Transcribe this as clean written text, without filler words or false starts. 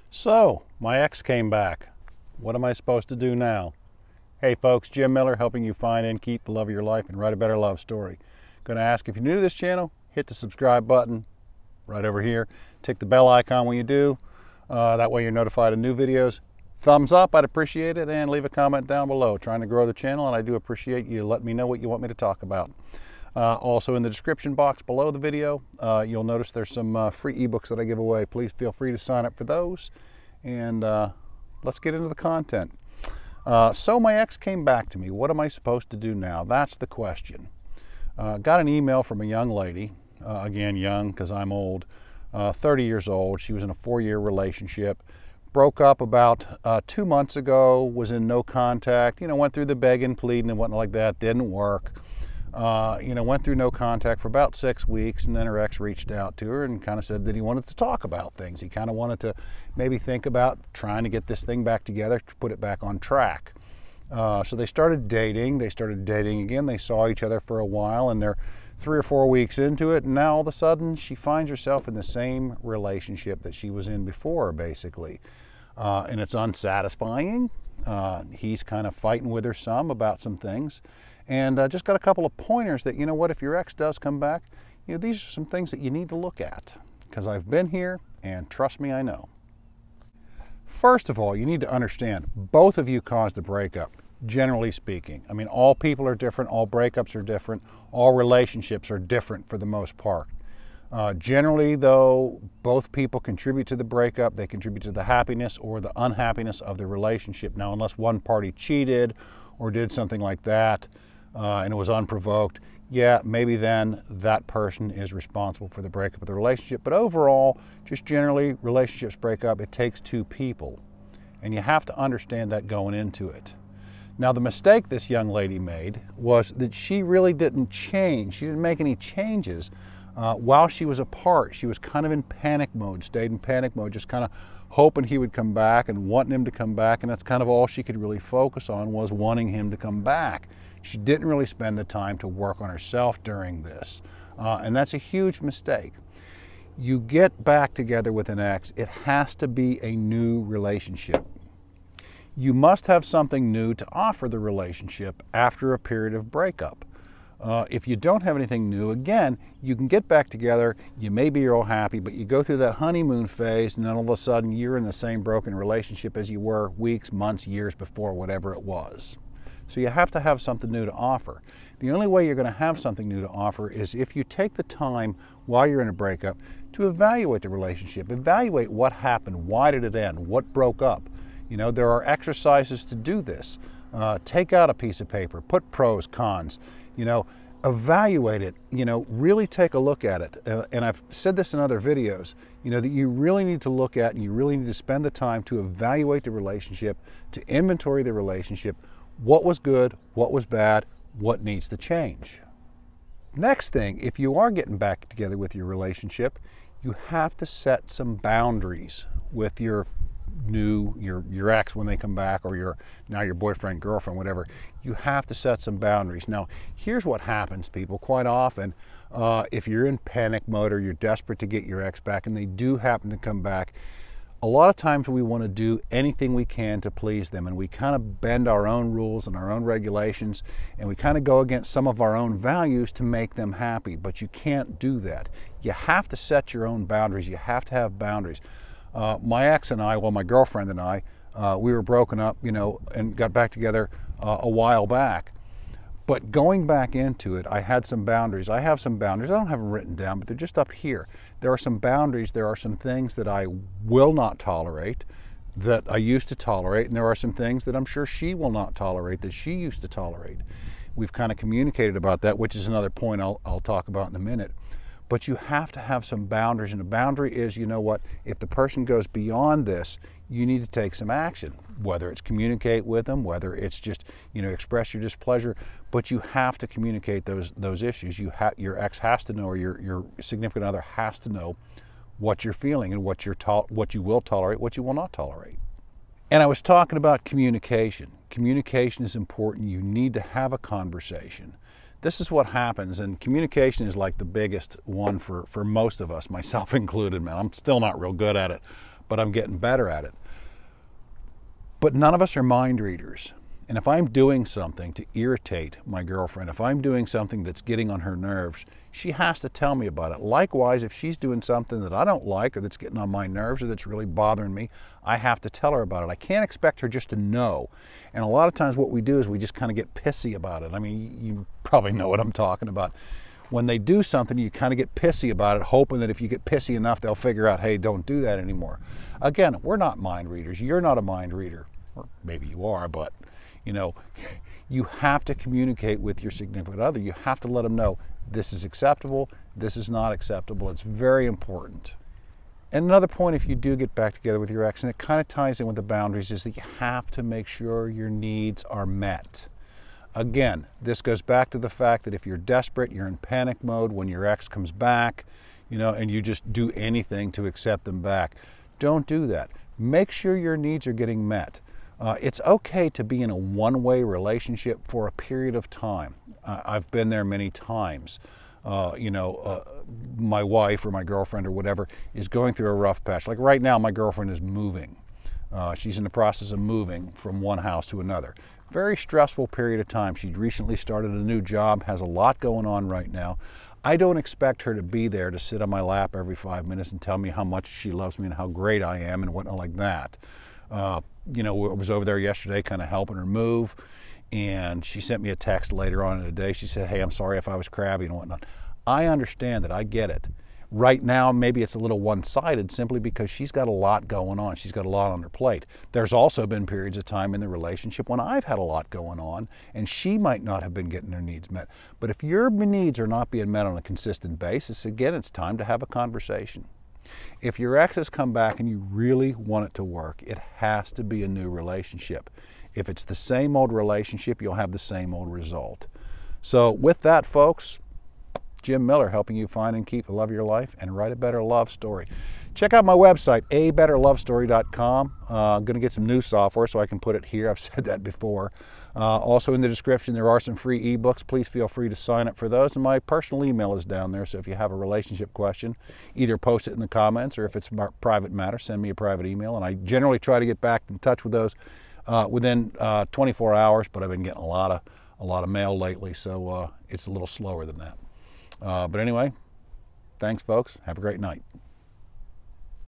So, my ex came back. What am I supposed to do now? Hey folks, Jim Miller, helping you find and keep the love of your life and write a better love story. Going to ask, if you're new to this channel, hit the subscribe button right over here. Tick the bell icon when you do. That way you're notified of new videos. Thumbs up, I'd appreciate it, and leave a comment down below. Trying to grow the channel, and I do appreciate you letting me know what you want me to talk about. Also in the description box below the video, you'll notice there's some free ebooks that I give away. Please feel free to sign up for those, and let's get into the content. So my ex came back to me. What am I supposed to do now? That's the question. Got an email from a young lady, again young because I'm old, 30 years old. She was in a 4-year relationship. Broke up about 2 months ago, was in no contact, went through the begging, pleading and whatnot like that, didn't work. Went through no contact for about 6 weeks, and then her ex reached out to her and kind of said that he wanted to talk about things. He kind of wanted to maybe think about trying to get this thing back together, to put it back on track. So they started dating. Again. They saw each other for a while, and they're 3 or 4 weeks into it, and now all of a sudden she finds herself in the same relationship that she was in before, basically. And it's unsatisfying. He's kind of fighting with her some about some things. And just got a couple of pointers that, if your ex does come back, these are some things that you need to look at. Because I've been here, and trust me, I know. First of all, you need to understand, both of you caused the breakup, generally speaking. I mean, all people are different, all breakups are different, all relationships are different for the most part. Generally, though, both people contribute to the breakup. They contribute to the happiness or the unhappiness of the relationship. Now, unless one party cheated or did something like that, and it was unprovoked, yeah, maybe then that person is responsible for the breakup of the relationship. But overall, just generally, relationships break up. It takes 2 people, and you have to understand that going into it. Now, the mistake this young lady made was that she really didn't change. She didn't make any changes while she was apart. She was kind of in panic mode, stayed in panic mode, just kind of hoping he would come back and wanting him to come back, and that's kind of all she could really focus on, was wanting him to come back. She didn't really spend the time to work on herself during this, and that's a huge mistake. You get back together with an ex, it has to be a new relationship. You must have something new to offer the relationship after a period of breakup. If you don't have anything new, again, you can get back together, you may be all happy, but you go through that honeymoon phase, and then all of a sudden you're in the same broken relationship as you were weeks, months, years before, whatever it was. So you have to have something new to offer. The only way you're going to have something new to offer is if you take the time while you're in a breakup to evaluate the relationship, evaluate what happened, why did it end, what broke up. There are exercises to do this. Take out a piece of paper, put pros, cons, evaluate it, really take a look at it. And I've said this in other videos, that you really need to look at, and you really need to spend the time to evaluate the relationship, to inventory the relationship. What was good, what was bad, what needs to change. Next thing, if you are getting back together with your relationship, you have to set some boundaries with your ex when they come back, or now your boyfriend, girlfriend, whatever. You have to set some boundaries. Now, here's what happens, people. Quite often, if you're in panic mode or you're desperate to get your ex back and they do happen to come back, a lot of times we want to do anything we can to please them, and we kind of bend our own rules and our own regulations, and we kind of go against some of our own values to make them happy. But you can't do that. You have to set your own boundaries. You have to have boundaries. My ex and I, well, my girlfriend and I, we were broken up, and got back together a while back. But going back into it, I had some boundaries. I have some boundaries. I don't have them written down, but they're just up here. There are some boundaries. There are some things that I will not tolerate that I used to tolerate, and there are some things that I'm sure she will not tolerate that she used to tolerate. We've kind of communicated about that, which is another point I'll talk about in a minute. But you have to have some boundaries, and a boundary is, if the person goes beyond this, you need to take some action, whether it's communicate with them, whether it's just, express your displeasure, but you have to communicate those issues. Your ex has to know, or your significant other has to know what you're feeling and what you will tolerate, what you will not tolerate. And I was talking about communication. Communication is important. You need to have a conversation. This is what happens, and communication is like the biggest one for most of us, myself included, man. I'm still not real good at it. but I'm getting better at it. But none of us are mind readers. And if I'm doing something to irritate my girlfriend, if I'm doing something that's getting on her nerves, she has to tell me about it. Likewise, if she's doing something that I don't like or that's getting on my nerves or that's really bothering me, I have to tell her about it. I can't expect her just to know. And a lot of times what we do is we just kind of get pissy about it. I mean, you probably know what I'm talking about. When they do something, you kind of get pissy about it, hoping that if you get pissy enough, they'll figure out, hey, don't do that anymore. Again, we're not mind readers. You're not a mind reader. Or maybe you are, but you know, you have to communicate with your significant other. You have to let them know this is acceptable, this is not acceptable. It's very important. And another point, if you do get back together with your ex, and it kind of ties in with the boundaries, is that you have to make sure your needs are met. Again, this goes back to the fact that if you're desperate, you're in panic mode when your ex comes back, you know, and you just do anything to accept them back. Don't do that. Make sure your needs are getting met. It's okay to be in a one-way relationship for a period of time. I've been there many times. My wife or my girlfriend or whatever is going through a rough patch. Like right now, my girlfriend is moving. She's in the process of moving from one house to another. Very stressful period of time. She recently started a new job, has a lot going on right now. I don't expect her to be there to sit on my lap every 5 minutes and tell me how much she loves me and how great I am and whatnot like that. I was over there yesterday kind of helping her move, and she sent me a text later on in the day. She said, hey, I'm sorry if I was crabby and whatnot. I understand that. I get it. Right now, maybe it's a little one-sided simply because she's got a lot going on. She's got a lot on her plate. There's also been periods of time in the relationship when I've had a lot going on, and she might not have been getting her needs met. But if your needs are not being met on a consistent basis, again, it's time to have a conversation. If your ex has come back and you really want it to work, it has to be a new relationship. If it's the same old relationship, you'll have the same old result. So with that, folks, Jim Miller, helping you find and keep the love of your life and write a better love story. Check out my website, abetterlovestory.com. I'm going to get some new software so I can put it here. I've said that before. Also in the description, there are some free ebooks. Please feel free to sign up for those. And my personal email is down there, so if you have a relationship question, either post it in the comments, or if it's a private matter, send me a private email. And I generally try to get back in touch with those within 24 hours, but I've been getting a lot of mail lately, so it's a little slower than that. But anyway, thanks, folks. Have a great night.